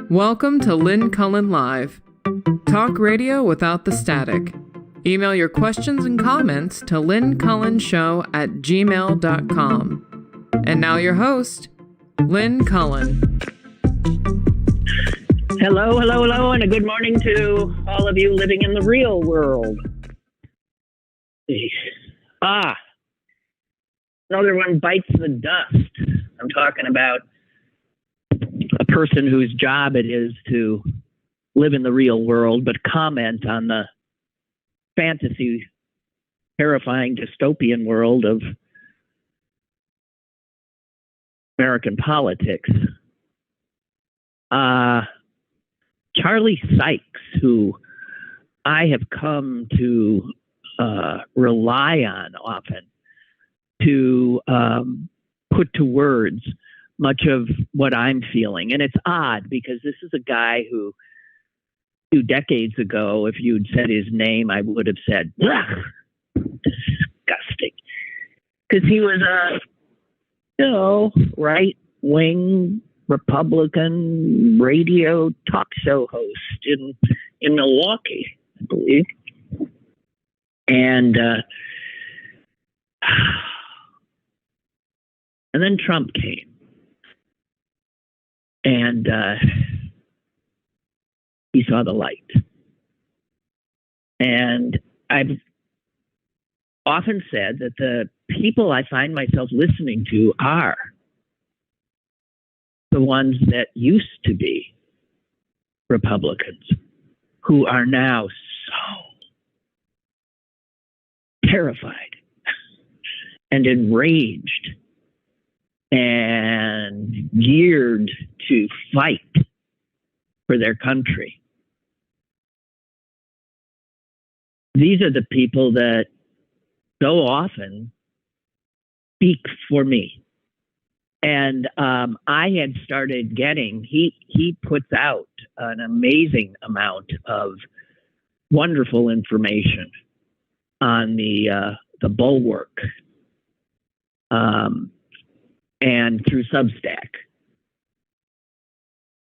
Welcome to Lynn Cullen Live. Talk radio without the static. Email your questions and comments to lynncullenshow@gmail.com. And now your host, Lynn Cullen. Hello, and a good morning to all of you living in the real world. Another one bites the dust. I'm talking about a person whose job it is to live in the real world, but comment on the fantasy, terrifying, dystopian world of American politics. Charlie Sykes, who I have come to rely on often to put to words much of what I'm feeling. And it's odd because this is a guy who 2 decades ago, if you'd said his name, I would have said, disgusting. Because he was a, right-wing Republican radio talk show host in Milwaukee, I believe. And then Trump came. And he saw the light. And I've often said that the people I find myself listening to are the ones that used to be Republicans, who are now so terrified and enraged and geared to fight for their country. These are the people that so often speak for me. And I had started getting, he puts out an amazing amount of wonderful information on the Bulwark and through Substack.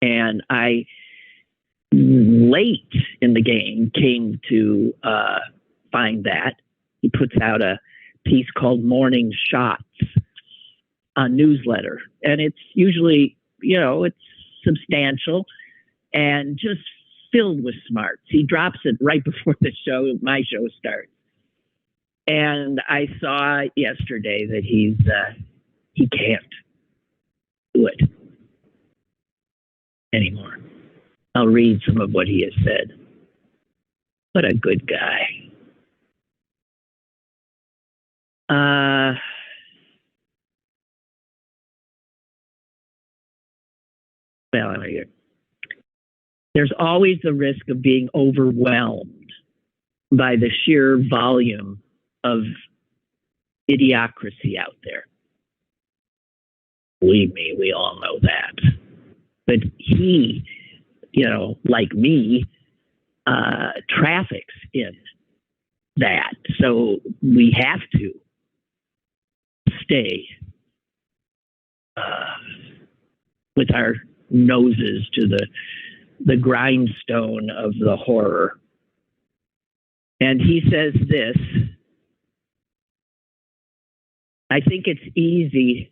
And I, late in the game, came to find that. He puts out a piece called Morning Shots, a newsletter. And it's usually, it's substantial and just filled with smarts. He drops it right before my show starts. And I saw yesterday that he can't do it anymore. I'll read some of what he has said. What a good guy. There's always the risk of being overwhelmed by the sheer volume of idiocracy out there. Believe me, we all know that. But he, like me, traffics in that. So we have to stay with our noses to the grindstone of the horror. And he says this: I think it's easy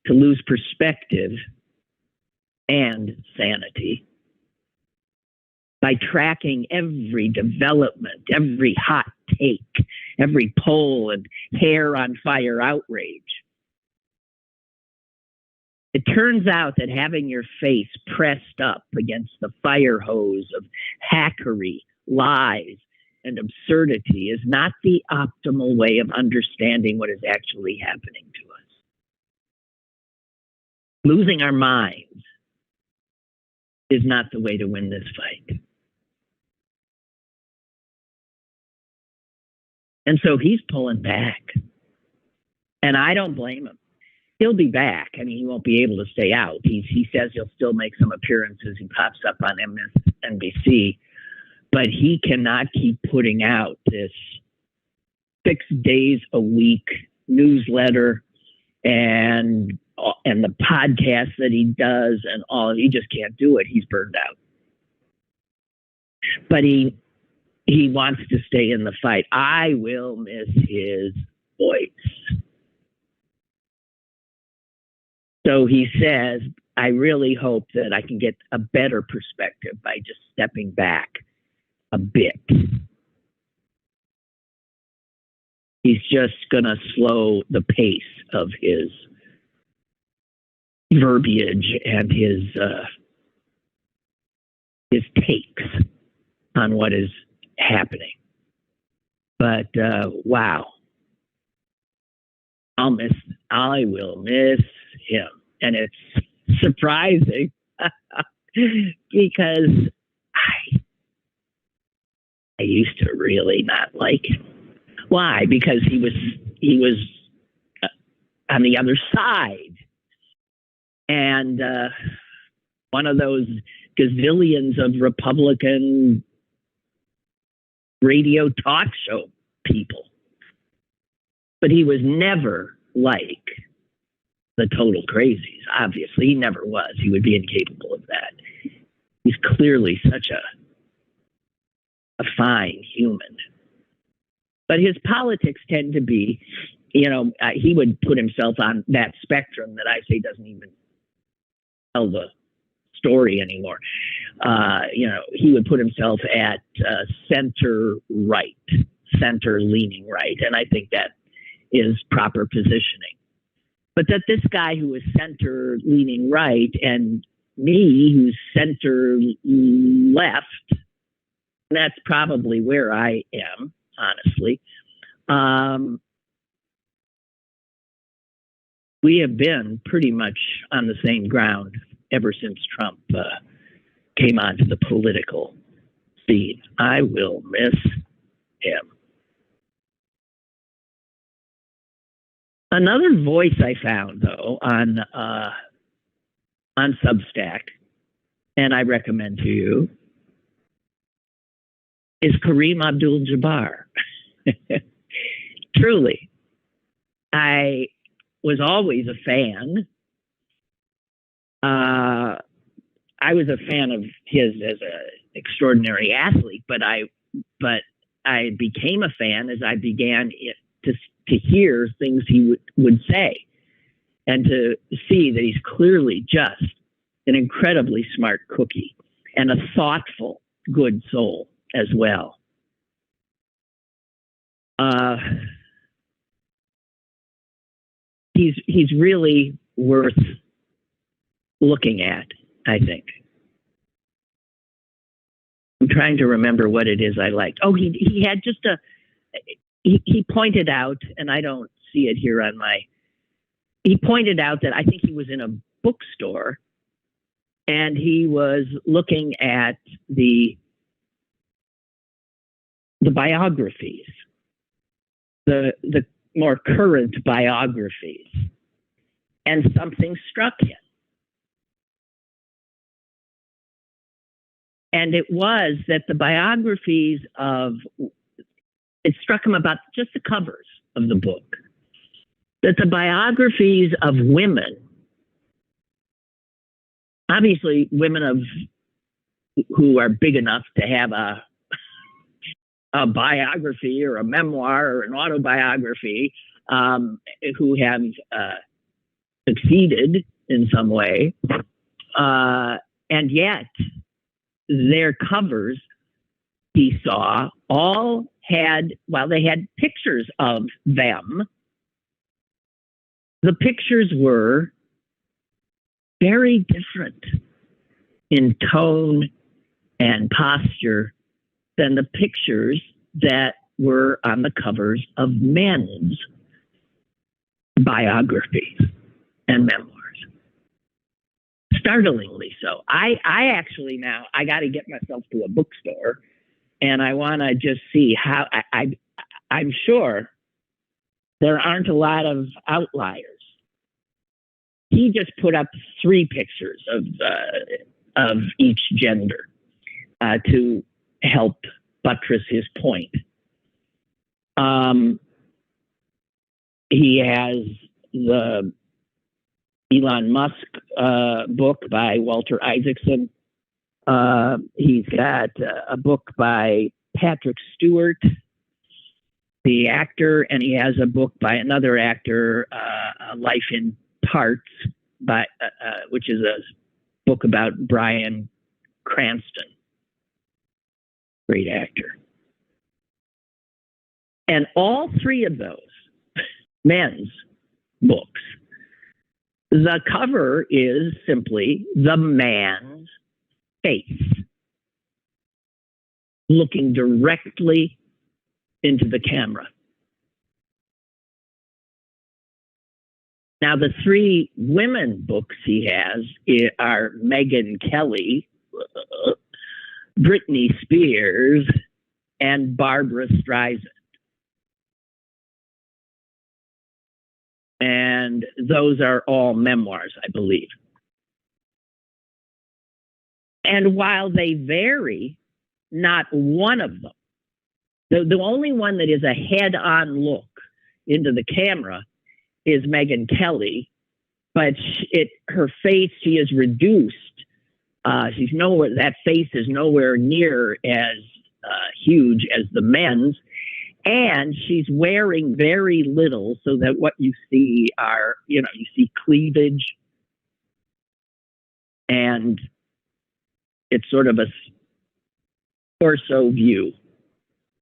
to lose perspective and sanity by tracking every development, every hot take, every poll and hair on fire outrage. It turns out that having your face pressed up against the fire hose of hackery, lies, and absurdity is not the optimal way of understanding what is actually happening to us. Losing our minds is not the way to win this fight. And so he's pulling back. And I don't blame him. He'll be back. I mean, he won't be able to stay out. He says he'll still make some appearances. He pops up on MSNBC. But he cannot keep putting out this 6 days a week newsletter and and the podcasts that he does and all, he just can't do it. He's burned out. But he wants to stay in the fight. I will miss his voice. So he says, I really hope that I can get a better perspective by just stepping back a bit. He's just going to slow the pace of his verbiage and his takes on what is happening. But wow, I will miss him, and it's surprising because I used to really not like him. Why? Because he was on the other side, and one of those gazillions of Republican radio talk show people. But he was never like the total crazies. Obviously, he never was. He would be incapable of that. He's clearly such a fine human. But his politics tend to be, he would put himself on that spectrum that I say doesn't even tell the story anymore. He would put himself at center right, center leaning right. And I think that is proper positioning. But that this guy who is center leaning right and me who's center left, that's probably where I am, honestly. We have been pretty much on the same ground ever since Trump came onto the political scene. I will miss him. Another voice I found, though, on Substack, and I recommend to you, is Kareem Abdul-Jabbar. Truly, I was always a fan. I was a fan of his as an extraordinary athlete, but I became a fan as I began to hear things he would say, and to see that he's clearly just an incredibly smart cookie and a thoughtful, good soul as well. He's really worth looking at, I think. I'm trying to remember what it is I liked. Oh, he had just he pointed out, and I don't see it here on he pointed out that I think he was in a bookstore and he was looking at the biographies, the more current biographies, and something struck him. And it was that the biographies it struck him about just the covers of the book, that the biographies of women, obviously women who are big enough to have a biography or a memoir or an autobiography, who have succeeded in some way, and yet their covers, he saw, all had, while they had pictures of them, the pictures were very different in tone and posture than the pictures that were on the covers of men's biographies and memoirs. Startlingly so. I actually now, I got to get myself to a bookstore, and I want to just see how, I'm sure there aren't a lot of outliers. He just put up 3 pictures of each gender to help buttress his point. He has the Elon Musk book by Walter Isaacson. He's got a book by Patrick Stewart, the actor, and he has a book by another actor, Life in Parts, which is a book about Bryan Cranston. Great actor. And all three of those men's books, the cover is simply the man's face looking directly into the camera. Now, the three women books he has are Megyn Kelly, Britney Spears, and Barbara Streisand. And those are all memoirs, I believe. And while they vary, not one of them, the only one that is a head-on look into the camera is Megyn Kelly, but her face, she is reduced. She's nowhere. That face is nowhere near as huge as the men's, and she's wearing very little, so that what you see are, you see cleavage, and it's sort of a torso view.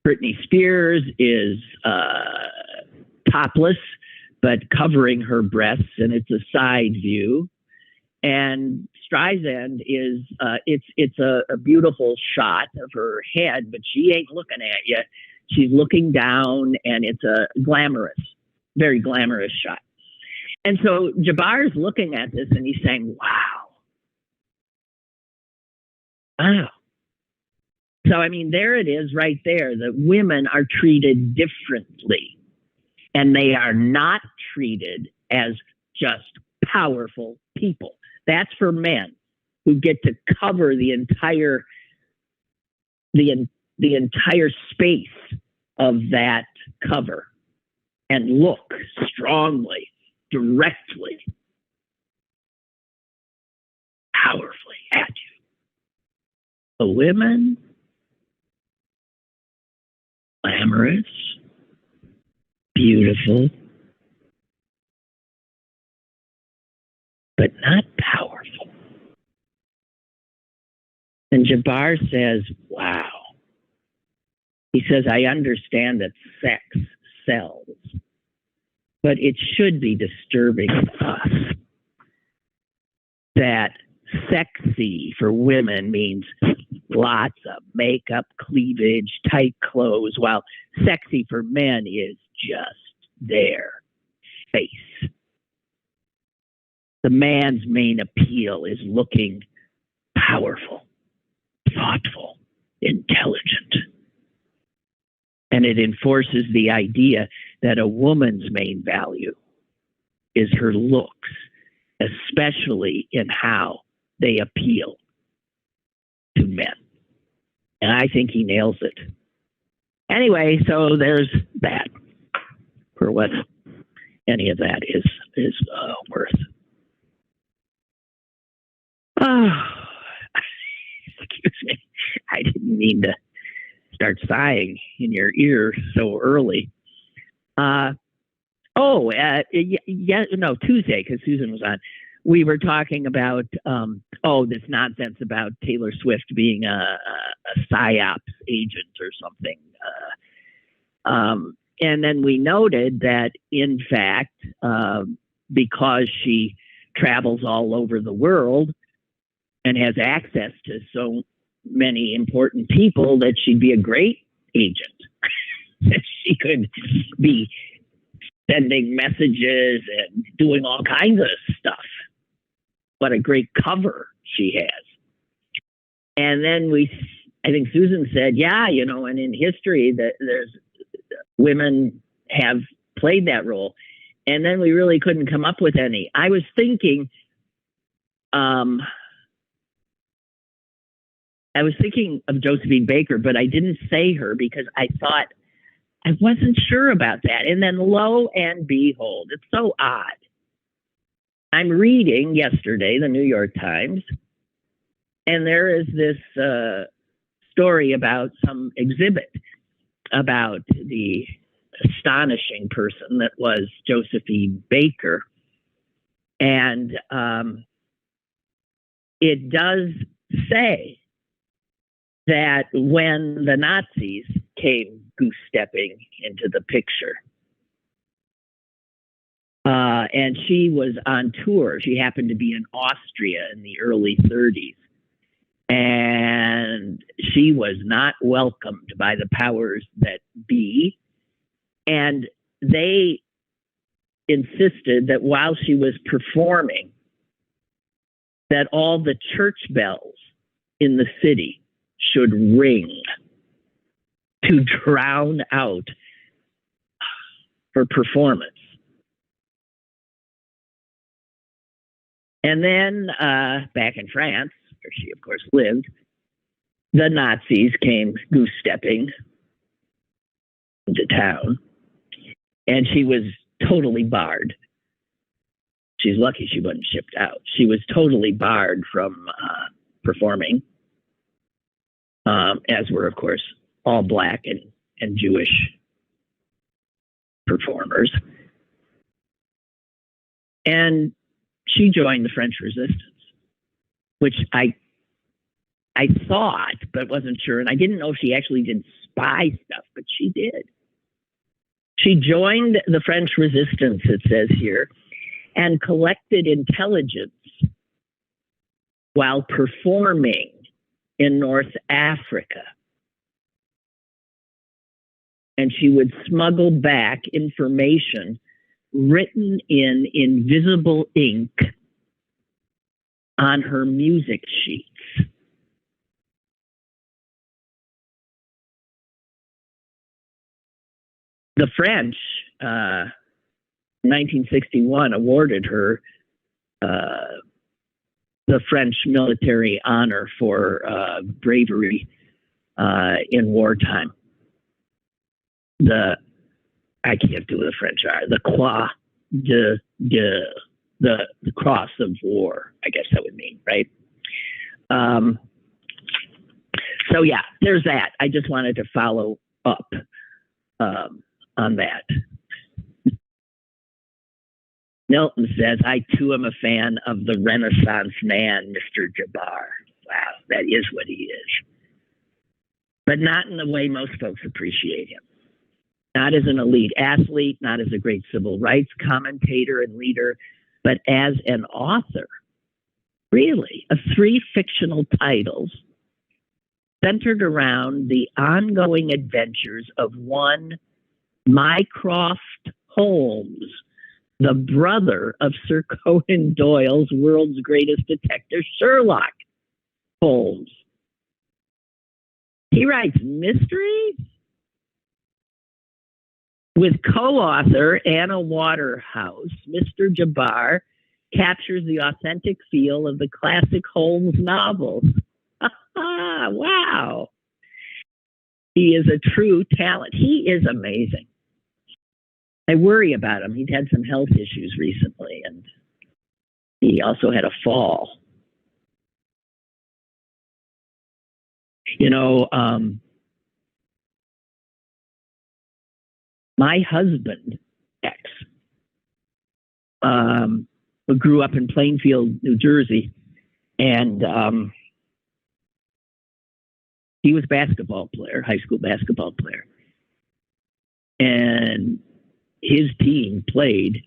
Britney Spears is topless, but covering her breasts, and it's a side view. And Streisand is, it's a beautiful shot of her head, but she ain't looking at you. She's looking down, and it's a very glamorous shot. And so Jabbar's looking at this, and he's saying, wow. So, I mean, there it is right there. The women are treated differently, and they are not treated as just powerful people. That's for men who get to cover the entire space of that cover and look strongly, directly, powerfully at you. The women, glamorous, beautiful, but not powerful. And Jabbar says, wow. He says, I understand that sex sells, but it should be disturbing to us that sexy for women means lots of makeup, cleavage, tight clothes, while sexy for men is just their face. The man's main appeal is looking powerful, thoughtful, intelligent. And it enforces the idea that a woman's main value is her looks, especially in how they appeal to men. And I think he nails it. Anyway, so there's that, for what any of that is worth. Oh, excuse me. I didn't mean to start sighing in your ear so early. Tuesday, because Susan was on. We were talking about this nonsense about Taylor Swift being a PSYOPs agent or something. And then we noted that, in fact, because she travels all over the world and has access to so many important people, that she'd be a great agent. That she could be sending messages and doing all kinds of stuff. What a great cover she has. And then I think Susan said, and in history that there's women have played that role. And then we really couldn't come up with any. I was thinking, of Josephine Baker, but I didn't say her because I thought I wasn't sure about that. And then lo and behold, it's so odd. I'm reading yesterday the New York Times, and there is this story about some exhibit about the astonishing person that was Josephine Baker. And it does say that when the Nazis came goose-stepping into the picture, and she was on tour. She happened to be in Austria in the early 30s. And she was not welcomed by the powers that be. And they insisted that while she was performing, that all the church bells in the city should ring to drown out her performance. And then back in France, where she, of course, lived, the Nazis came goose-stepping into town, and she was totally barred. She's lucky she wasn't shipped out. She was totally barred from performing, as were, of course, all Black and Jewish performers. And she joined the French Resistance, which I thought, but wasn't sure. And I didn't know if she actually did spy stuff, but she did. She joined the French Resistance, it says here, and collected intelligence while performing in North Africa. And she would smuggle back information written in invisible ink on her music sheets. The French, 1961, awarded her the French military honor for bravery in wartime. I can't do the French are. The Croix the Cross of War, I guess that would mean, right? So yeah, there's that. I just wanted to follow up on that. Milton says, I too am a fan of the Renaissance man, Mr. Jabbar. Wow, that is what he is. But not in the way most folks appreciate him. Not as an elite athlete, not as a great civil rights commentator and leader, but as an author, really, of 3 fictional titles centered around the ongoing adventures of one Mycroft Holmes, the brother of Sir Conan Doyle's world's greatest detective, Sherlock Holmes. He writes mysteries with co-author Anna Waterhouse. Mr. Jabbar captures the authentic feel of the classic Holmes novels. Wow. He is a true talent. He is amazing. I worry about him. He'd had some health issues recently, and he also had a fall. You know, my husband, ex, grew up in Plainfield, New Jersey, and he was a basketball player, high school basketball player. And his team played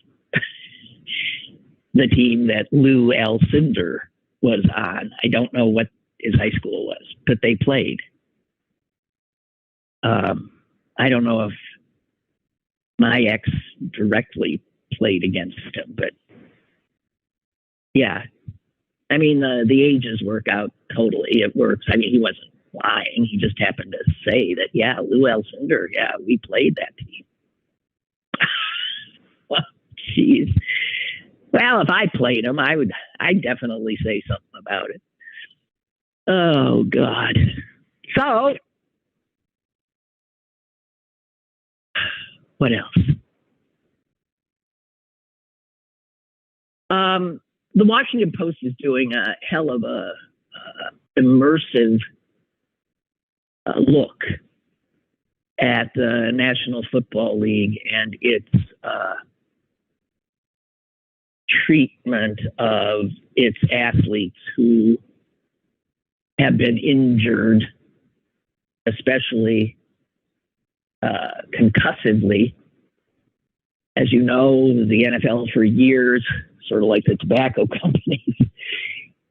the team that Lou Alcindor was on. I don't know what his high school was, but they played. I don't know if my ex directly played against him, but yeah. I mean, the ages work out totally. It works. I mean, he wasn't lying. He just happened to say that, yeah, Lou Alcindor, yeah, we played that team. Well, geez. Well, if I played him, I'd definitely say something about it. Oh, God. So, what else? The Washington Post is doing a hell of a immersive look at the National Football League and its treatment of its athletes who have been injured, especially concussively. As you know, the NFL for years, sort of like the tobacco companies,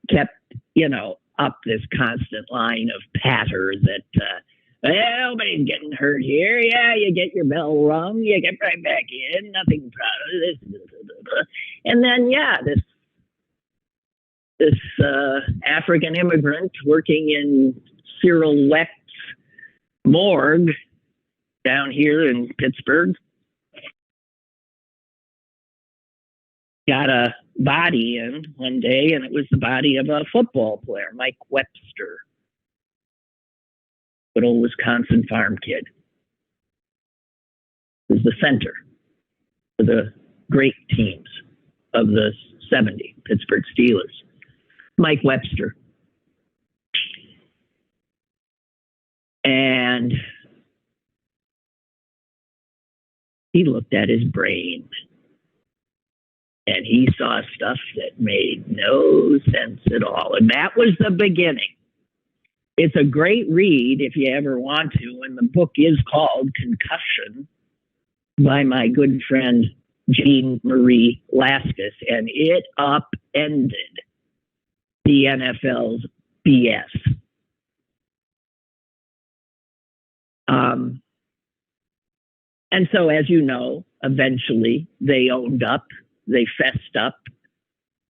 kept, up this constant line of patter that nobody's getting hurt here. Yeah, you get your bell rung, you get right back in, nothing proud of this. And then, this African immigrant working in Cyril Wecht's morgue down here in Pittsburgh got a body in one day, and it was the body of a football player, Mike Webster, good old Wisconsin farm kid. He was the center for the great teams of the 70 Pittsburgh Steelers. Mike Webster. And he looked at his brain and he saw stuff that made no sense at all. And that was the beginning. It's a great read if you ever want to. And the book is called Concussion by my good friend Jean Marie Laskus. And it upended the NFL's BS. And so, as you know, eventually they owned up, they fessed up.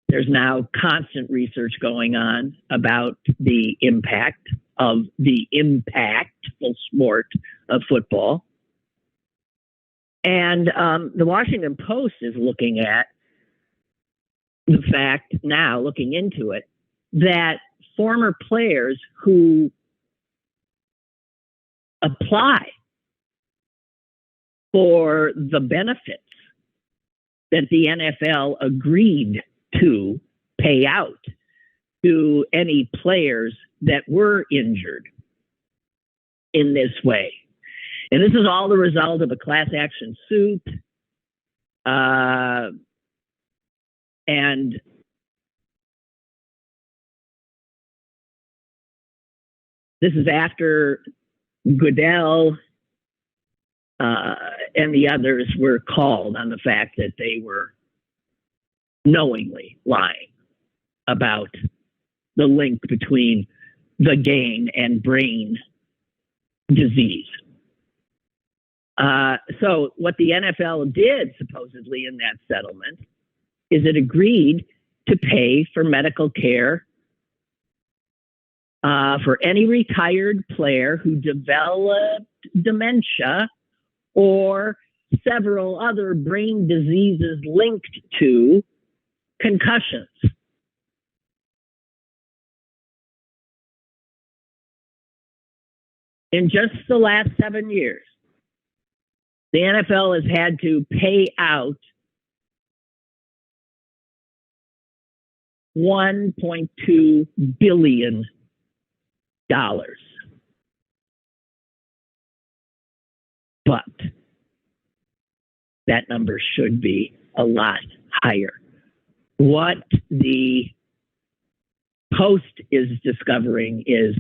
There's now constant research going on about the impact of the impactful sport of football. And the Washington Post is looking at the fact now, looking into it, that former players who apply for the benefits that the NFL agreed to pay out to any players that were injured in this way. And this is all the result of a class action suit. And this is after Goodell and the others were called on the fact that they were knowingly lying about the link between the game and brain disease. So what the NFL did supposedly in that settlement is it agreed to pay for medical care for any retired player who developed dementia or several other brain diseases linked to concussions. In just the last 7 years, the NFL has had to pay out $1.2 billion. But that number should be a lot higher. What the Post is discovering is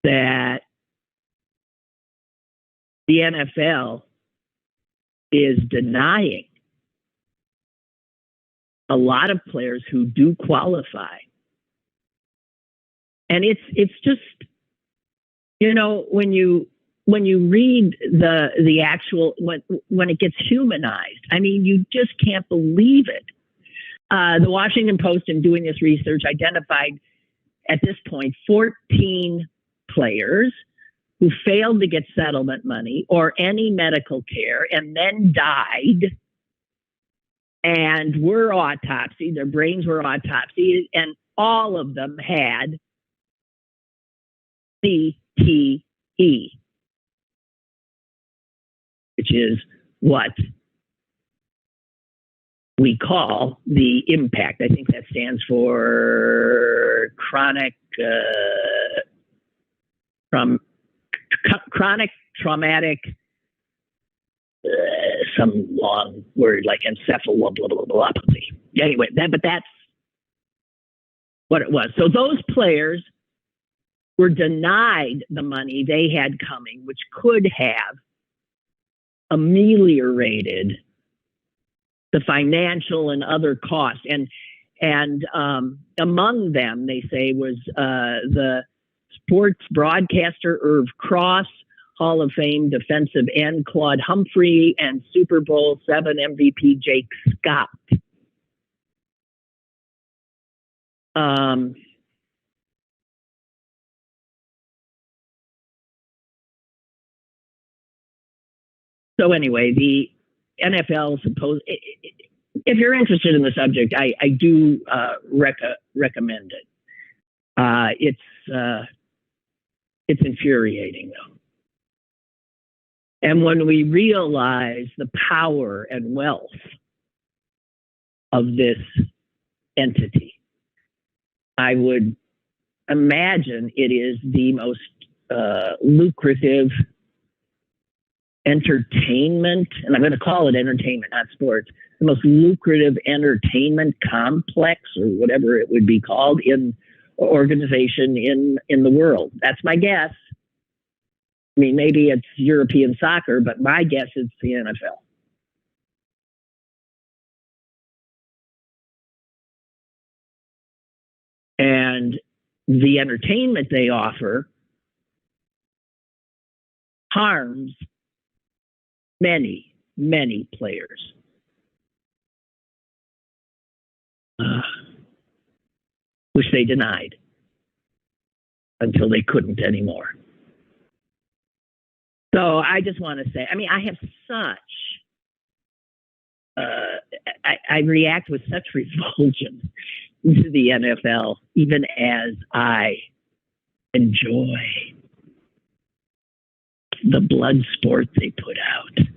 that the NFL is denying a lot of players who do qualify. And it's just, when you read the actual, when it gets humanized, I mean, you just can't believe it. The Washington Post, in doing this research, identified at this point 14 players who failed to get settlement money or any medical care and then died and were autopsied. Their brains were autopsied, and all of them had CTE, which is what we call the impact. I think that stands for chronic traumatic, some long word like encephalopathy. Anyway, but that's what it was. So those players were denied the money they had coming, which could have ameliorated the financial and other costs. And among them, they say, was the sports broadcaster Irv Cross, Hall of Fame defensive end Claude Humphrey, and Super Bowl VII MVP Jake Scott. So anyway, the NFL if you're interested in the subject, I do recommend it. It's infuriating, though. And when we realize the power and wealth of this entity, I would imagine it is the most lucrative entertainment, and I'm going to call it entertainment, not sports, the most lucrative entertainment complex, or whatever it would be called, in organization in the world. That's my guess. I mean, maybe it's European soccer, but my guess is the NFL. And the entertainment they offer harms many, many players. Which they denied until they couldn't anymore. So I just want to say, I mean, I have such, I react with such revulsion to the NFL, even as I enjoy the blood sport they put out,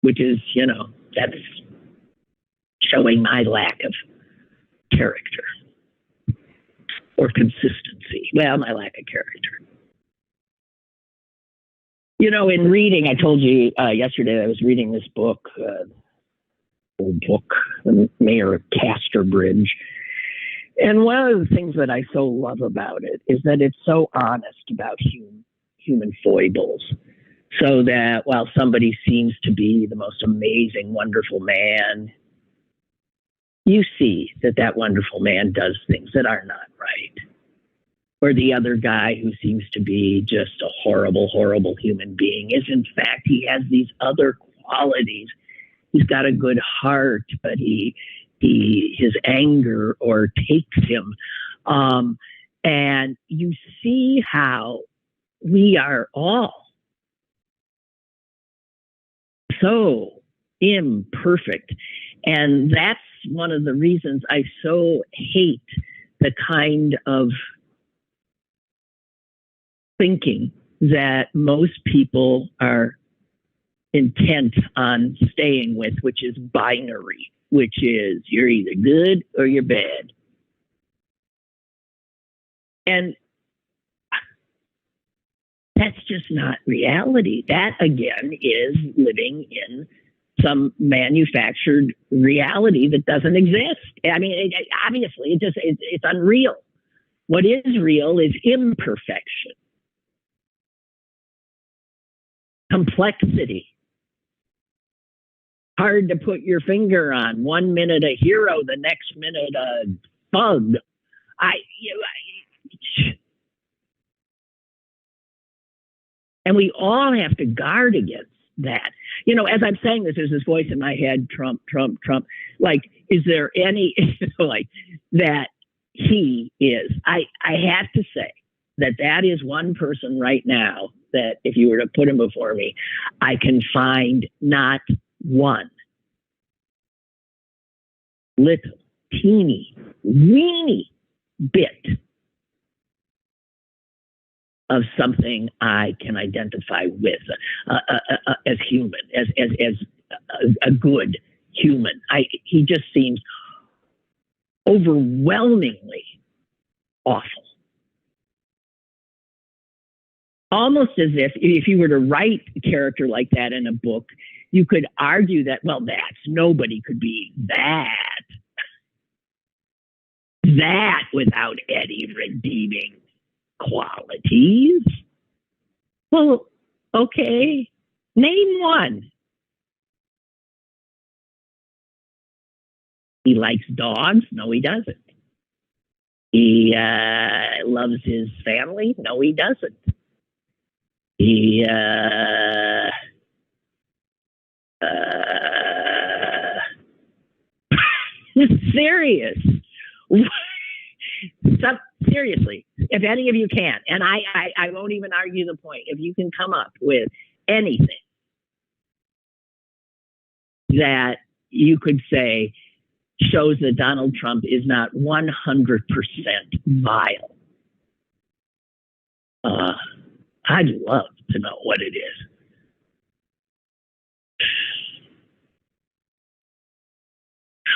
which is, that's showing my lack of character or consistency. Well, my lack of character. In reading, I told you yesterday I was reading this book, The Mayor of Casterbridge. And one of the things that I so love about it is that it's so honest about human foibles. So that while somebody seems to be the most amazing, wonderful man, you see that wonderful man does things that are not right. Or the other guy who seems to be just a horrible, horrible human being is, in fact, he has these other qualities. He's got a good heart, but his anger overtakes him. And you see how we are all so imperfect. And that's one of the reasons I so hate the kind of thinking that most people are intent on staying with, which is binary, which is you're either good or you're bad. And that's just not reality. That, again, is living in some manufactured reality that doesn't exist. I mean, obviously, it's unreal. What is real is imperfection, complexity, hard to put your finger on. 1 minute a hero, the next minute a thug. And we all have to guard against that. As I'm saying this, there's this voice in my head, Trump, Trump, Trump. Like, is there any, like, that he is? I have to say that is one person right now that if you were to put him before me, I can find not one little, teeny, weeny bit of something I can identify with as human, as a good human. He just seems overwhelmingly awful. Almost as if you were to write a character like that in a book, you could argue that, well, nobody could be that without any redeeming qualities. Well, okay, name one. He likes dogs? No, he doesn't. He loves his family? No, he doesn't. He serious. Seriously, if any of you can, and I won't even argue the point, if you can come up with anything that you could say shows that Donald Trump is not 100% vile, I'd love to know what it is.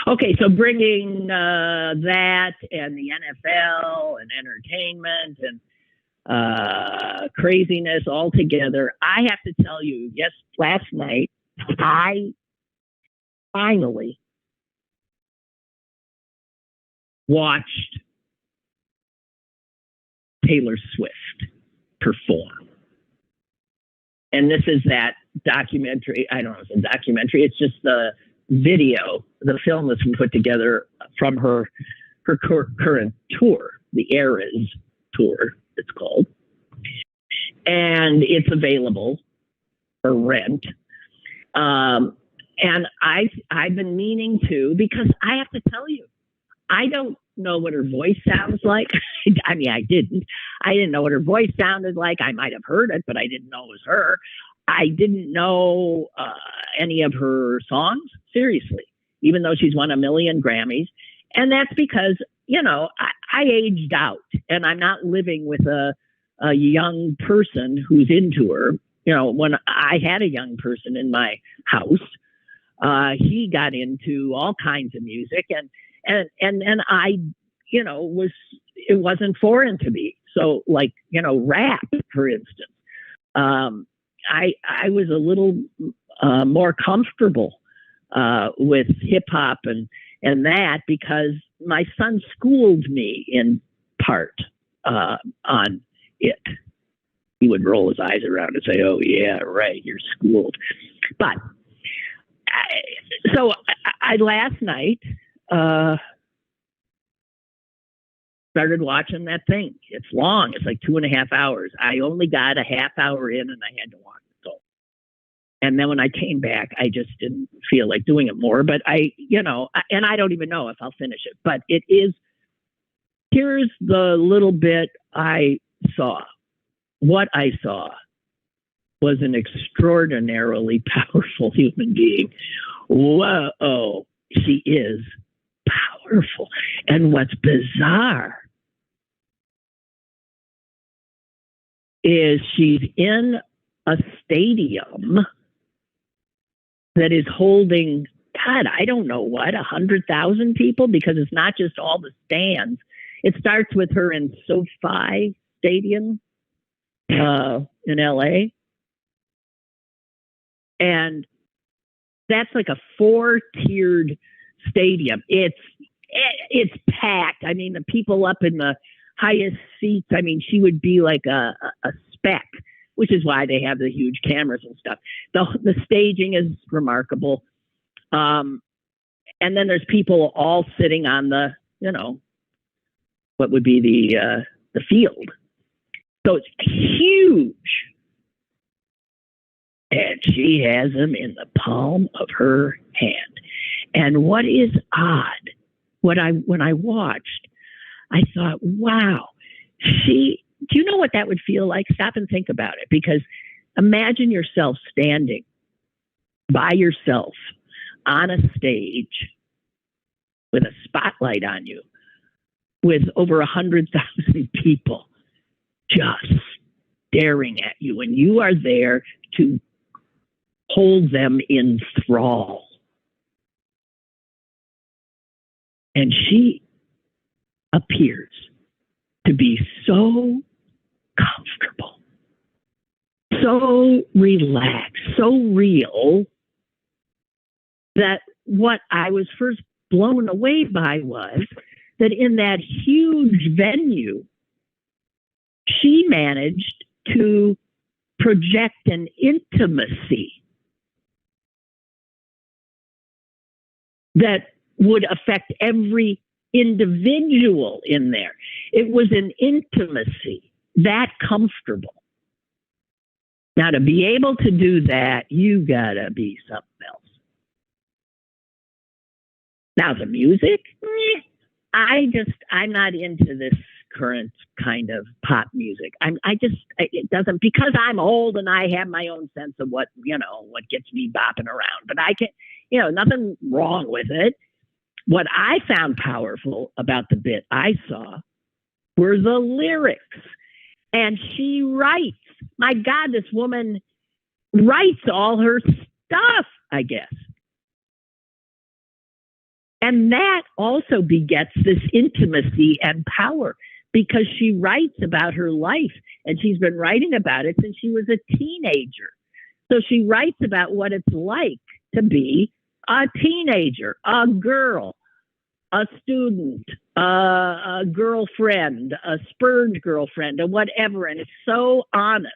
Okay, so bringing that and the NFL and entertainment and craziness all together, I have to tell you, yes, last night, I finally watched Taylor Swift perform. And this is that documentary. I don't know if it's a documentary. It's just the video, the film that's been put together from her current tour, the Eras tour, it's called. And it's available for rent. And I've been meaning to, because I have to tell you, I don't know what her voice sounds like. I mean, I didn't know what her voice sounded like. I might have heard it, but I didn't know it was her. I didn't know any of her songs, seriously, even though she's won 1 million Grammys. And that's because, you know, I aged out, and I'm not living with a young person who's into her. You know, when I had a young person in my house, he got into all kinds of music, and I, you know, it wasn't foreign to me. So, like, you know, rap, for instance. I was a little more comfortable with hip hop and that, because my son schooled me in part on it. He would roll his eyes around and say, "Oh yeah, right, you're schooled." But so I last night started watching that thing. It's long. It's like 2.5 hours. I only got a half hour in, and I had to watch it. So, and then when I came back, I just didn't feel like doing it more. But you know, and I don't even know if I'll finish it. But here's the little bit I saw. What I saw was an extraordinarily powerful human being. Whoa, she is powerful. And what's bizarre is she's in a stadium that is holding, God, I don't know what, 100,000 people, because it's not just all the stands. It starts with her in SoFi Stadium in LA. And that's like a 4-tiered stadium. It's packed. I mean, the people up in the highest seats, I mean, she would be like a speck, which is why they have the huge cameras and stuff. The staging is remarkable. And then there's people all sitting on the, you know, what would be the field. So it's huge. And she has them in the palm of her hand. And what is odd, when I watched, I thought, wow, do you know what that would feel like? Stop and think about it. Because imagine yourself standing by yourself on a stage with a spotlight on you, with over 100,000 people just staring at you, and you are there to hold them in thrall. And she appears to be so comfortable, so relaxed, so real, that what I was first blown away by was that in that huge venue, she managed to project an intimacy that would affect every individual in there. It was an intimacy that comfortable. Now, to be able to do that, you gotta be something else. Now, the music, I'm not into this current kind of pop music. It doesn't, because I'm old and I have my own sense of what gets me bopping around, but I can, nothing wrong with it. What I found powerful about the bit I saw were the lyrics. And she writes. My God, this woman writes all her stuff, I guess. And that also begets this intimacy and power, because she writes about her life, and she's been writing about it since she was a teenager. So she writes about what it's like to be a teenager, a girl, a student, a girlfriend, a spurned girlfriend, or whatever. And it's so honest.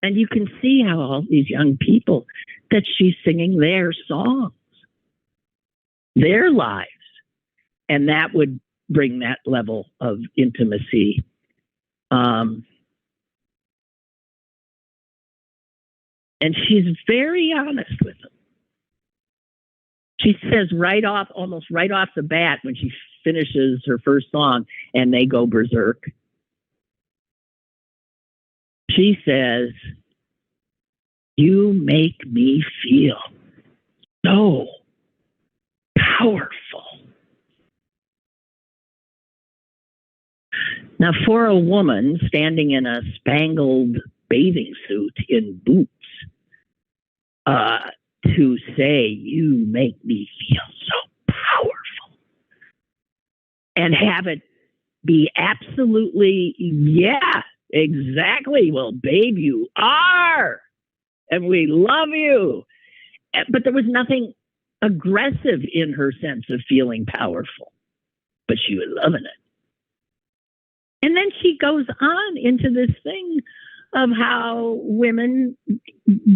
And you can see how all these young people, that she's singing their songs, their lives. And that would bring that level of intimacy. And she's very honest with them. She says almost right off the bat, when she finishes her first song and they go berserk, she says, "You make me feel so powerful." Now, for a woman standing in a spangled bathing suit in boots, to say, "You make me feel so powerful," and have it be absolutely, yeah, exactly. Well, babe, you are, and we love you. But there was nothing aggressive in her sense of feeling powerful, but she was loving it. And then she goes on into this thing of how women,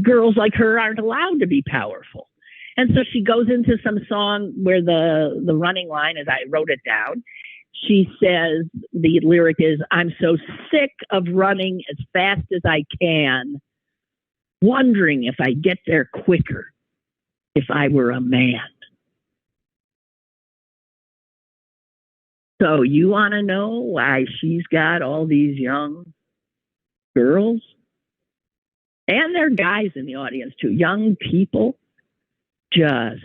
girls like her, aren't allowed to be powerful. And so she goes into some song where the running line, as I wrote it down, she says, the lyric is, "I'm so sick of running as fast as I can, wondering if I get there quicker if I were a man." So you want to know why she's got all these young girls, and there are guys in the audience too, young people, just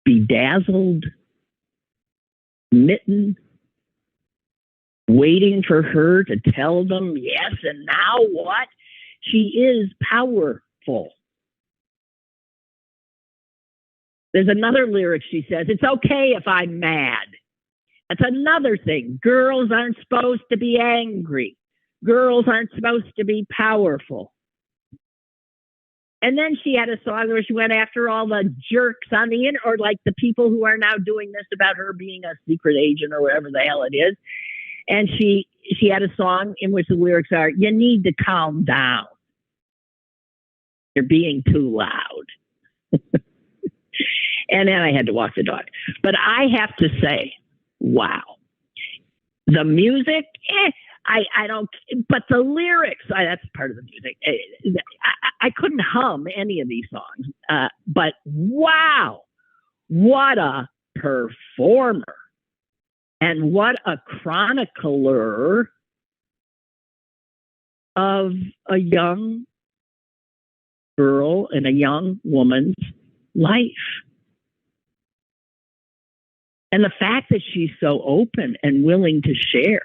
bedazzled, smitten, waiting for her to tell them, yes, and now what? She is powerful. There's another lyric she says, "It's okay if I'm mad." That's another thing. Girls aren't supposed to be angry. Girls aren't supposed to be powerful. And then she had a song where she went after all the jerks on the internet, or like the people who are now doing this about her being a secret agent or whatever the hell it is. And she had a song in which the lyrics are, "You need to calm down. You're being too loud." And then I had to walk the dog. But I have to say, wow. The music, I don't, but the lyrics, that's part of the music. I couldn't hum any of these songs, but wow, what a performer, and what a chronicler of a young girl and a young woman's life. And the fact that she's so open and willing to share,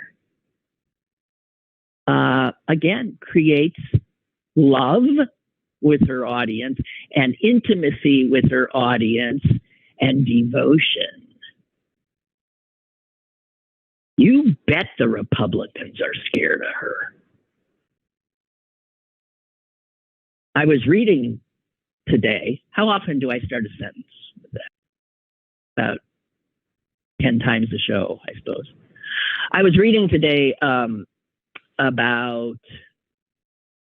again, creates love with her audience and intimacy with her audience and devotion. You bet the Republicans are scared of her. I was reading today. How often do I start a sentence with that? About 10 times the show, I suppose. I was reading today about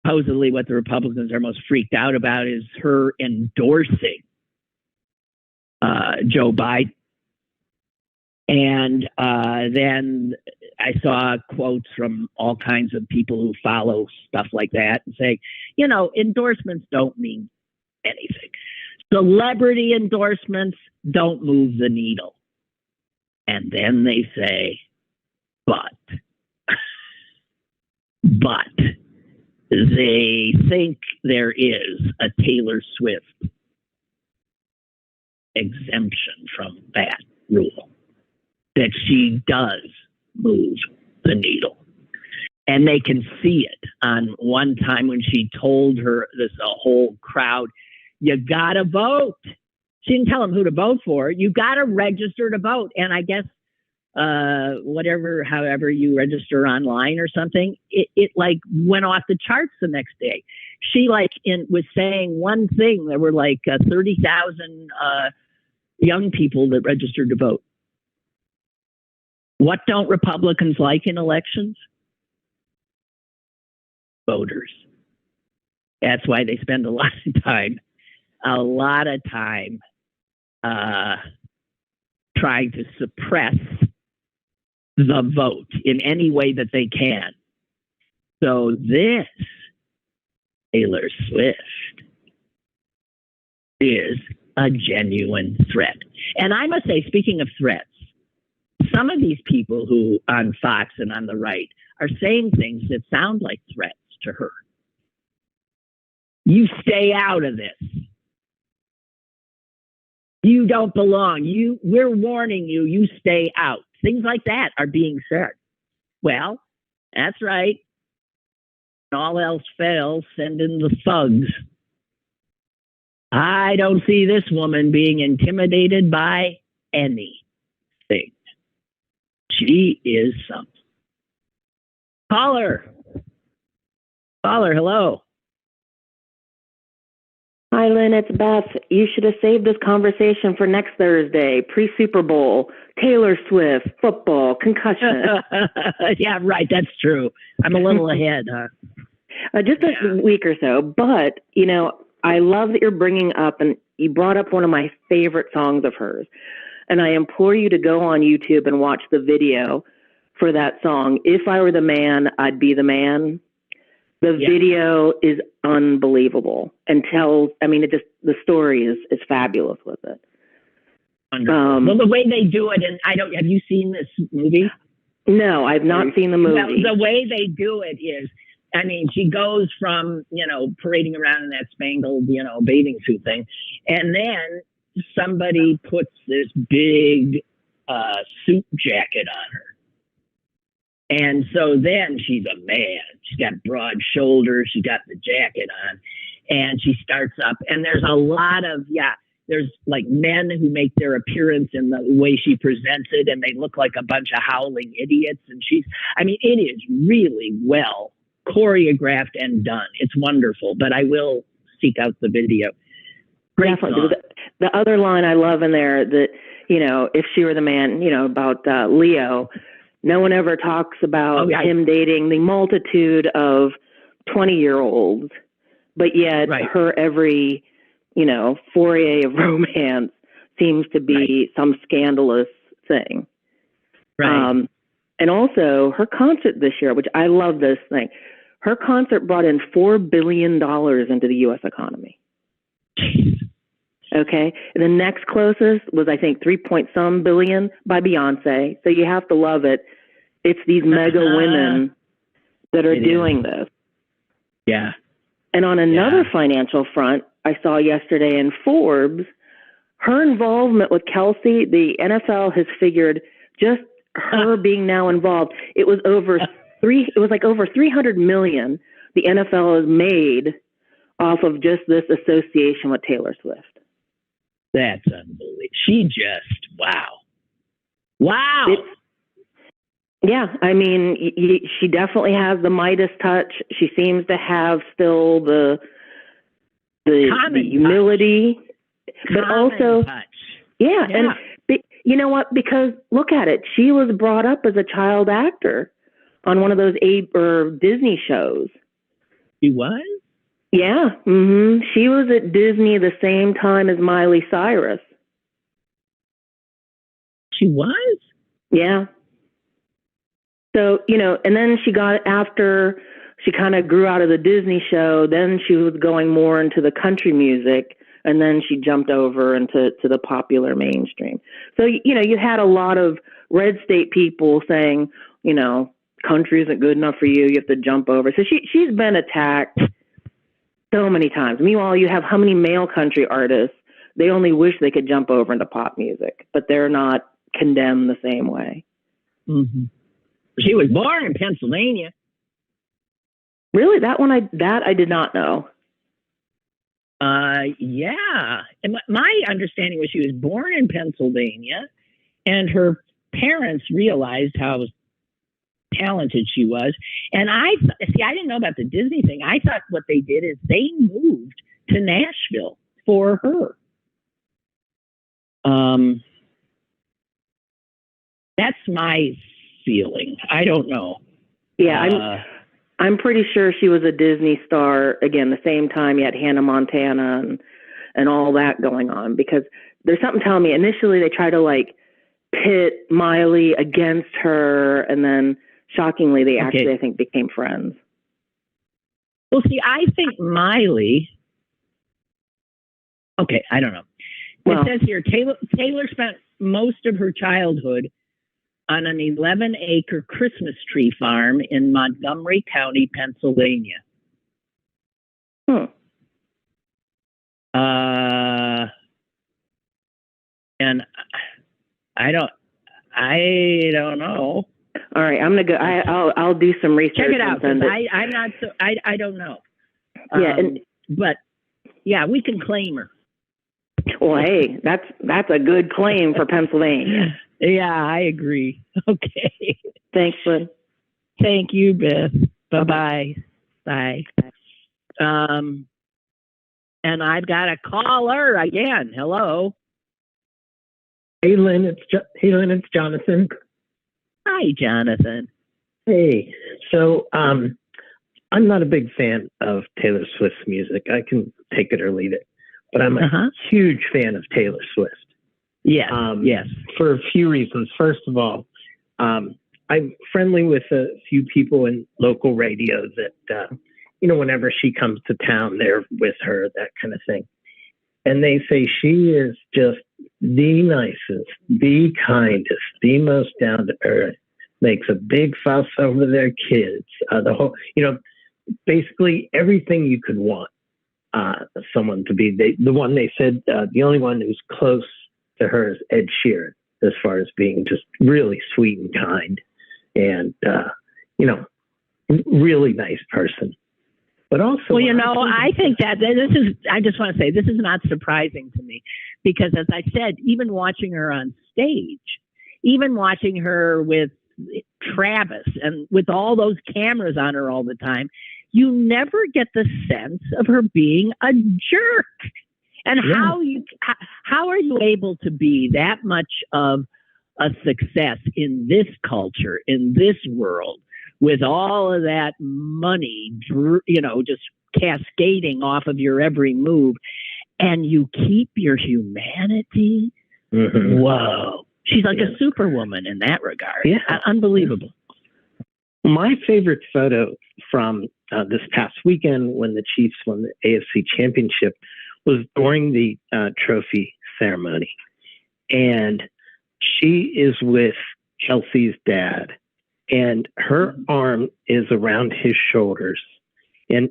supposedly what the Republicans are most freaked out about is her endorsing Joe Biden. And then I saw quotes from all kinds of people who follow stuff like that and say, you know, endorsements don't mean anything. Celebrity endorsements don't move the needle. And then they say, but they think there is a Taylor Swift exemption from that rule, that she does move the needle. And they can see it on one time when she told her, a whole crowd, you got to vote. She didn't tell them who to vote for. You got to register to vote. And I guess however you register online or something, it like went off the charts the next day. She was saying one thing. There were like 30,000 young people that registered to vote. What don't Republicans like in elections? Voters. That's why they spend a lot of time trying to suppress the vote in any way that they can. So this Taylor Swift is a genuine threat. And I must say, speaking of threats, some of these people who on Fox and on the right are saying things that sound like threats to her. You stay out of this. You don't belong. We're warning you, you stay out. Things like that are being said. Well, that's right. When all else fails, send in the thugs. I don't see this woman being intimidated by anything. She is something. Caller, hello. Hi, Lynn, it's Beth. You should have saved this conversation for next Thursday, pre-Super Bowl, Taylor Swift, football, concussion. Yeah, right. That's true. I'm a little ahead, huh? Just a week or so. But, you know, I love that you're bringing up, and you brought up one of my favorite songs of hers. And I implore you to go on YouTube and watch the video for that song. If I Were the Man, I'd Be the Man. The video is unbelievable and the story is fabulous with it. Well, the way they do it, and have you seen this movie? No, I've not seen the movie. Well, the way they do it is, she goes from, parading around in that spangled, bathing suit thing. And then somebody puts this big suit jacket on her. And so then she's a man. She's got broad shoulders. She's got the jacket on. And she starts up. And there's a lot of, there's like men who make their appearance in the way she presents it. And they look like a bunch of howling idiots. And it is really well choreographed and done. It's wonderful. But I will seek out the video. Great song. The other line I love in there that, if she were the man, about Leo, no one ever talks about him dating the multitude of 20-year-olds, but yet her every, foray of romance seems to be some scandalous thing. Right. And also her concert this year, which I love this thing, her concert brought in $4 billion into the U.S. economy. Okay. And the next closest was, I think, 3-point-some billion by Beyonce. So you have to love it. It's these mega women that are doing this. Yeah. And on another financial front, I saw yesterday in Forbes, her involvement with Kelsey, the NFL has figured just her being now involved, it was like over 300 million the NFL has made off of just this association with Taylor Swift. That's unbelievable. She just, wow. Yeah, I mean, she definitely has the Midas touch. She seems to have still the humility, but also, yeah. And you know what? Because look at it, she was brought up as a child actor on one of those Disney shows. She was? Yeah. Mm-hmm. She was at Disney the same time as Miley Cyrus. She was? Yeah. So, and then after she kind of grew out of the Disney show, then she was going more into the country music, and then she jumped over into the popular mainstream. So, you had a lot of red state people saying, country isn't good enough for you. You have to jump over. So she's been attacked so many times. Meanwhile, you have how many male country artists, they only wish they could jump over into pop music, but they're not condemned the same way. Mm-hmm. She was born in Pennsylvania. Really? That I did not know. Yeah. And my understanding was she was born in Pennsylvania, and her parents realized how talented she was. And I didn't know about the Disney thing. I thought what they did is they moved to Nashville for her. That's my feeling. I don't know. Yeah, I'm pretty sure she was a Disney star. Again, the same time you had Hannah Montana and all that going on, because there's something telling me initially they try to pit Miley against her, and then shockingly they actually I think became friends. Well, see, I think Miley. Okay, I don't know. It says here Taylor spent most of her childhood on an 11-acre Christmas tree farm in Montgomery County, Pennsylvania. And I don't know. All right, I'm gonna go. I'll do some research. Check it out. I'm not. I don't know. Yeah, but yeah, we can claim her. Well, hey, that's a good claim for Pennsylvania. Yeah, I agree. Okay. Thanks, Lynn. Thank you, Beth. Bye-bye. Bye. And I've got a caller again. Hello. Hey, Lynn. It's Jonathan. Hi, Jonathan. Hey. So, I'm not a big fan of Taylor Swift's music. I can take it or leave it, but I'm a huge fan of Taylor Swift. Yes. Yes. For a few reasons. First of all, I'm friendly with a few people in local radio that, whenever she comes to town, they're with her, that kind of thing. And they say she is just the nicest, the kindest, the most down to earth, makes a big fuss over their kids. The whole, basically everything you could want someone to be. The one they said, the only one who's close to her is Ed Sheeran, as far as being just really sweet and kind and, really nice person. But also, well, I think that I just want to say this is not surprising to me, because as I said, even watching her on stage, even watching her with Travis and with all those cameras on her all the time, you never get the sense of her being a jerk. And how are you able to be that much of a success in this culture, in this world, with all of that money, just cascading off of your every move, and you keep your humanity? Mm-hmm. Whoa. She's like a superwoman in that regard. Yeah. Unbelievable. My favorite photo from this past weekend when the Chiefs won the AFC Championship was during the trophy ceremony. And she is with Kelsey's dad, and her arm is around his shoulders. And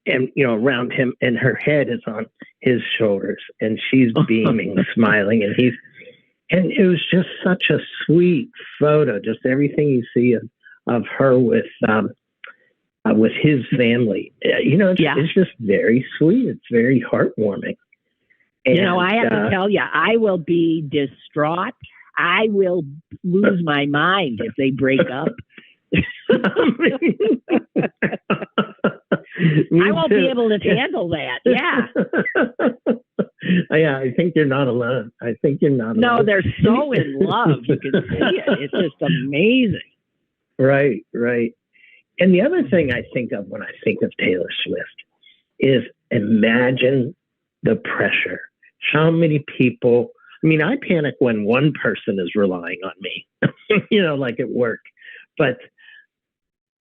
and around him, and her head is on his shoulders, and she's beaming, smiling, and it was just such a sweet photo. Just everything you see of her with his family. It's just very sweet. It's very heartwarming. And, I have to tell you, I will be distraught. I will lose my mind if they break up. I won't be able to handle that. Yeah. Yeah, I think you're not alone. No, they're so in love. You can see it. It's just amazing. Right. And the other thing I think of when I think of Taylor Swift is imagine the pressure. How many people, I panic when one person is relying on me, like at work, but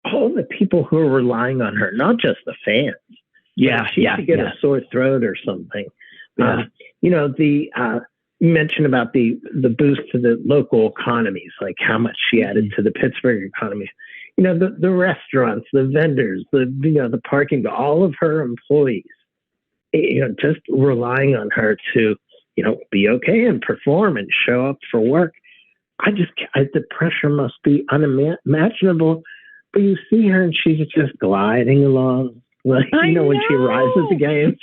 all the people who are relying on her, not just the fans. Yeah. She could get a sore throat or something. Yeah. You mentioned about the boost to the local economies, like how much she added to the Pittsburgh economy. The restaurants, the vendors, the parking, all of her employees, just relying on her to, be okay and perform and show up for work. The pressure must be unimaginable. But you see her and she's just gliding along, like, when she arrives at the games.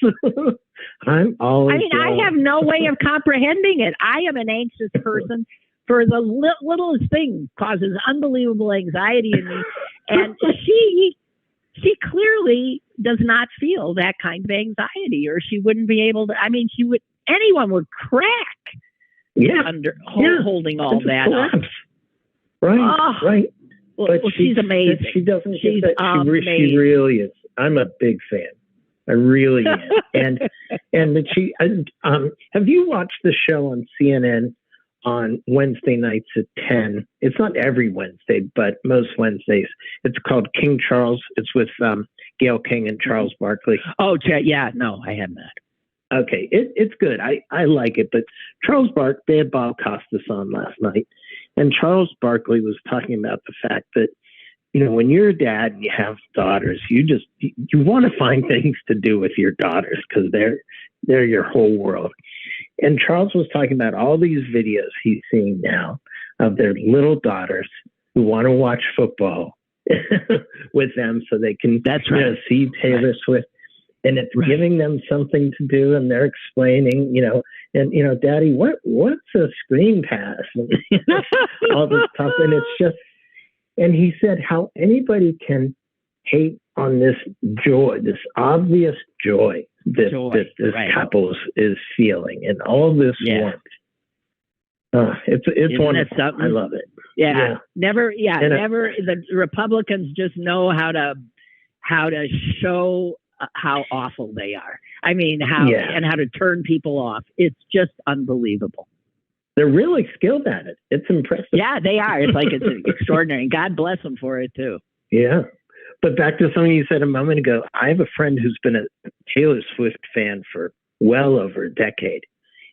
I'm always. I have no way of comprehending it. I am an anxious person. For the littlest thing causes unbelievable anxiety in me, and she clearly does not feel that kind of anxiety, or she wouldn't be able to. Anyone would crack. Yeah, holding all that up. Right. Well, she's amazing. She doesn't. She's amazing. She really is. I'm a big fan. I really am. And she. Have you watched the show on CNN on Wednesday nights at 10? It's not every Wednesday, but most Wednesdays. It's called King Charles. It's with Gayle King and Charles Barkley. Oh, yeah. No, I have not. Okay, it's good. I like it. But they had Bob Costas on last night, and Charles Barkley was talking about the fact that, when you're a dad and you have daughters, you want to find things to do with your daughters because they're your whole world. And Charles was talking about all these videos he's seeing now of their little daughters who want to watch football with them so they can see Taylor Swift. And it's giving them something to do, and they're explaining, Daddy, what's a screen pass? And all this stuff. And it's just, and he said how anybody can hate on this joy, this obvious joy that this couple is feeling, and all this warmth. It's wonderful. I love it. Yeah. Never. The Republicans just know how to show how awful they are. And how to turn people off. It's just unbelievable. They're really skilled at it. It's impressive. Yeah, they are. It's extraordinary. God bless them for it too. Yeah. But back to something you said a moment ago, I have a friend who's been a Taylor Swift fan for well over a decade.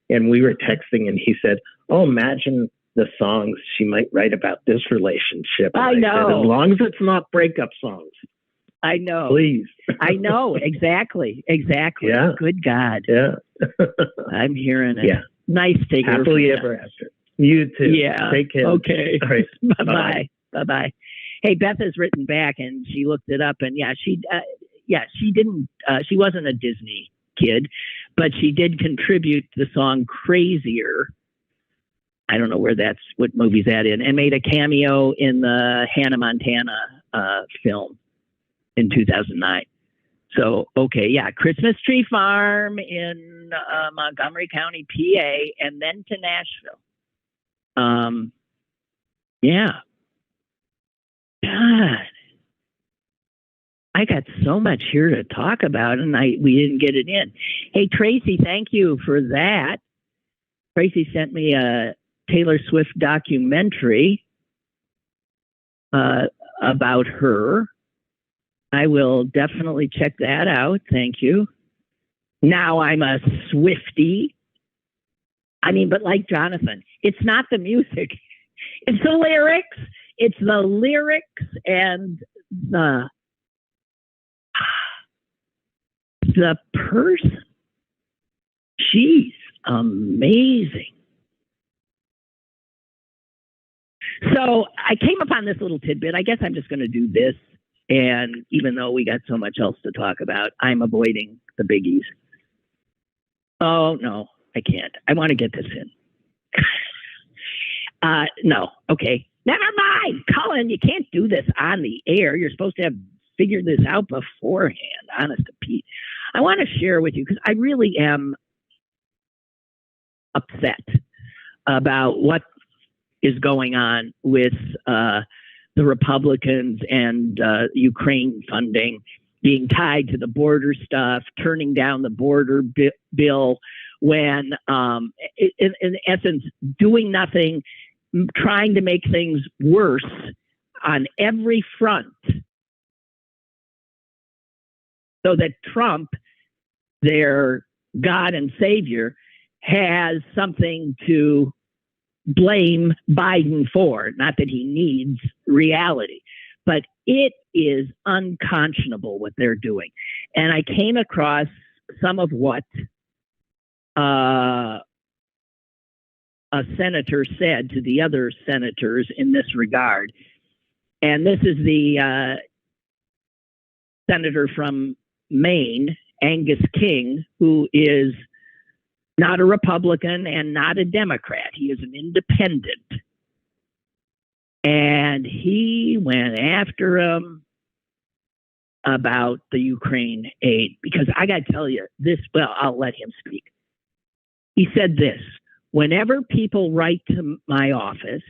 And we were texting and he said, imagine the songs she might write about this relationship. And I know. said, as long as it's not breakup songs. I know. Please. I know. Exactly. Yeah. Good God. Yeah. I'm hearing it. Yeah. Nice taking Happily ever after. You too. Yeah. Take care. Okay. All right. Bye-bye. Bye-bye. Hey, Beth has written back and she looked it up, and she didn't, she wasn't a Disney kid, but she did contribute the song Crazier. I don't know what movie's that in, and made a cameo in the Hannah Montana film in 2009. So, Christmas Tree Farm in Montgomery County, PA, and then to Nashville. God, I got so much here to talk about, and we didn't get it in. Hey, Tracy, thank you for that. Tracy sent me a Taylor Swift documentary about her. I will definitely check that out. Thank you. Now I'm a Swiftie. But like Jonathan, it's not the music. It's the lyrics. It's the lyrics and the person. She's amazing. So I came upon this little tidbit. I guess I'm just going to do this. And even though we got so much else to talk about, I'm avoiding the biggies. Oh, no, I can't. I want to get this in. No. Okay. Never mind. Cullen, you can't do this on the air. You're supposed to have figured this out beforehand, honest to Pete. I want to share with you because I really am upset about what is going on with the Republicans and Ukraine funding being tied to the border stuff, turning down the border bill when, in essence, doing nothing, trying to make things worse on every front so that Trump, their God and Savior, has something to blame Biden for. Not that he needs reality, but it is unconscionable what they're doing. And I came across some of what a senator said to the other senators in this regard. And this is the senator from Maine, Angus King, who is not a Republican and not a Democrat. He is an independent. And he went after him about the Ukraine aid. Because I got to tell you this, well, I'll let him speak. He said this: whenever people write to my office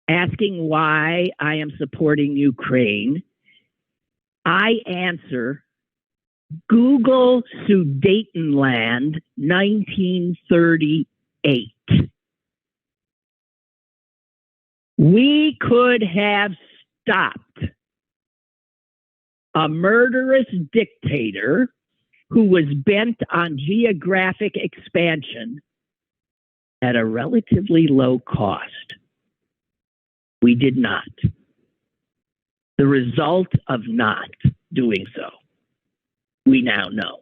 asking why I am supporting Ukraine, I answer, Google Sudetenland 1938. We could have stopped a murderous dictator who was bent on geographic expansion at a relatively low cost. We did not. The result of not doing so, we now know.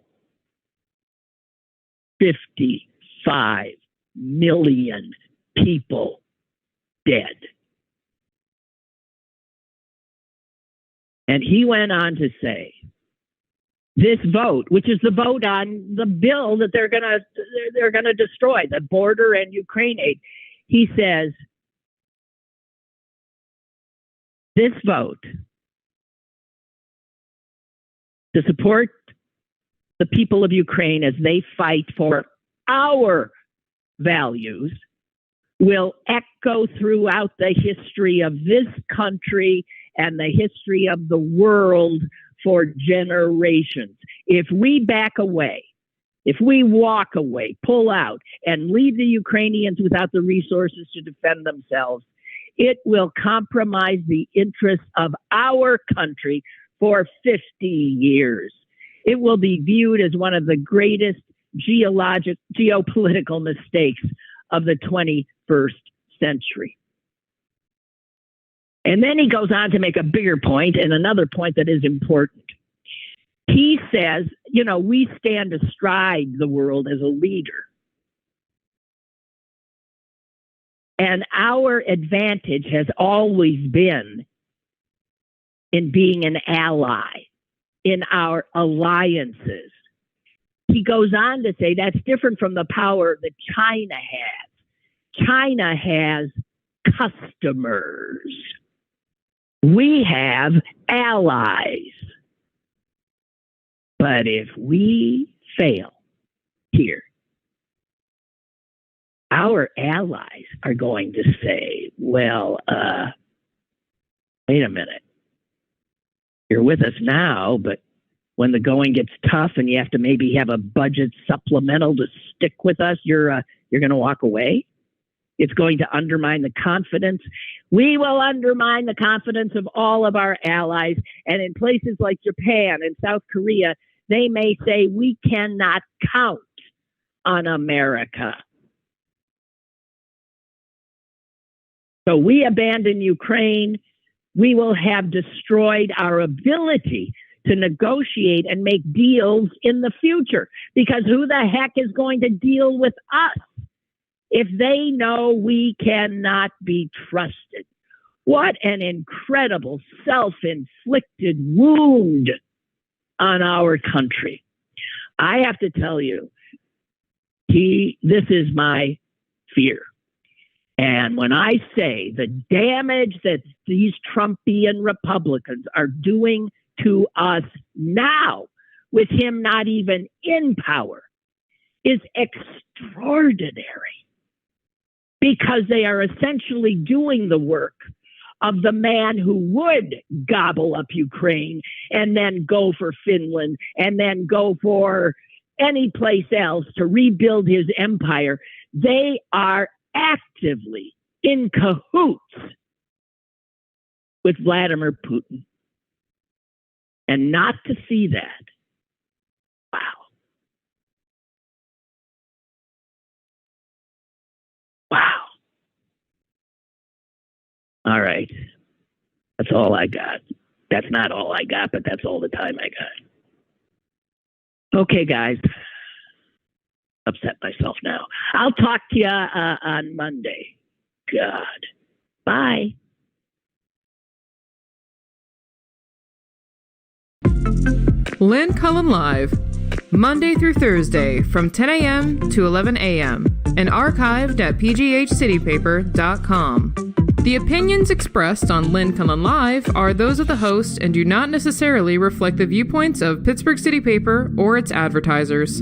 55 million people dead. And he went on to say, this vote, which is the vote on the bill that they're gonna destroy, the border and Ukraine aid, he says, this vote to support the people of Ukraine as they fight for our values will echo throughout the history of this country and the history of the world for generations. If we back away, if we walk away, pull out, and leave the Ukrainians without the resources to defend themselves, it will compromise the interests of our country for 50 years. It will be viewed as one of the greatest geopolitical mistakes of the 21st century. And then he goes on to make a bigger point, and another point that is important. He says, you know, we stand astride the world as a leader. And our advantage has always been in being an ally, in our alliances. He goes on to say that's different from the power that China has. China has customers. We have allies. But if we fail here, our allies are going to say, well, wait a minute. You're with us now, but when the going gets tough and you have to maybe have a budget supplemental to stick with us, you're going to walk away. It's going to undermine the confidence. We will undermine the confidence of all of our allies. And in places like Japan and South Korea, they may say we cannot count on America. So we abandon Ukraine. We will have destroyed our ability to negotiate and make deals in the future, because who the heck is going to deal with us if they know we cannot be trusted? What an incredible self-inflicted wound on our country. I have to tell you, this is my fear. And when I say the damage that these Trumpian Republicans are doing to us now, with him not even in power, is extraordinary, because they are essentially doing the work of the man who would gobble up Ukraine and then go for Finland and then go for any place else to rebuild his empire. They are actively in cahoots with Vladimir Putin. And not to see that, wow. Wow. All right. That's all I got. That's not all I got, but that's all the time I got. Okay, guys. Upset myself now. I'll talk to you on Monday. God. Bye. Lynn Cullen Live, Monday through Thursday from 10 a.m. to 11 a.m. and archived at pghcitypaper.com. The opinions expressed on Lynn Cullen Live are those of the host and do not necessarily reflect the viewpoints of Pittsburgh City Paper or its advertisers.